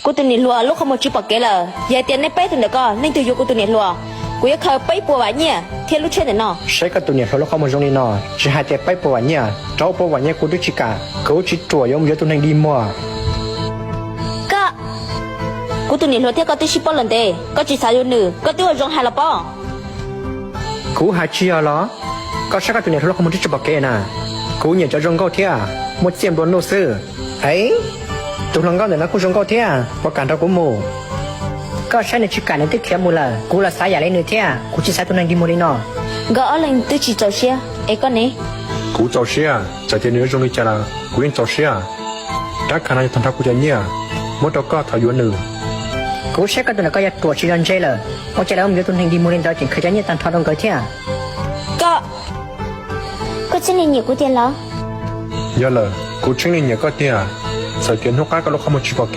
กูตัวนี้รัวลูกขโมยจีบปากเกลเลยยายเตียนในเป้ถึงเด็กก็นั่งตัวอยู่กูตัวนี้รัวกูยังเคยไปปัววันเนี่ยเทียนลูกเช่นเนาะ ใช้กับตัวเนี่ยเขาลูกเขามาตรงนี้เนาะจะหาแต่ไปปวดเนี่ยเจ้าปวดเนี่ยกูด้วยชิกาเขาชิจั่วยมเยอะตัวนึงดีมั่ว ก็กูตัวนี้รัวเทียก็ติดชิปอลันเดก็จีสายอยู่หนึ่งก็ตัวจงหายละป้อ กูหาเชียร์เหรอก็ใช้กับตัวเนี่ยเขาลูกเขามาที่จะบอกแกน่ะกูเนี่ยจะจงเก้าเทียหมดเสียมโดนโนซื้อเฮ้ยตัวหลังก็เนี่ยนะกูจงเก้าเทียประกันเรากูโมก็ใช้ในชิกาในที่เทียมูละกูละสายใหญ่เลยเนื้อเทียกูจะใช้ตัวนึงดีมูเลยเนาะ ก็อะไรตัวจีเจ้าเชียเอ้ก็เนี่ย กูเจ้าเสียจะเจอเนื้อตรงนี้จะละกูยังเจ้าเสียถ้าขนาดทำทักกูจะเนี่ยมดก็ถอยวนหนึ่ง กูใช้กับตัวเนี่ยก็อยากตัวชิลันเจเลยเพราะจะแล้วมันจะตัวนึงดีมูเลยเราจริงเคยจะเนี่ยตันทอดลงเกาเทีย ก็ฉันเนี่ยกูเตียนแล้ว 要了，กูเชื่อเนี่ยก็เนี่ยสเตียนทุกการก็ลงเข้ามาชิบะเก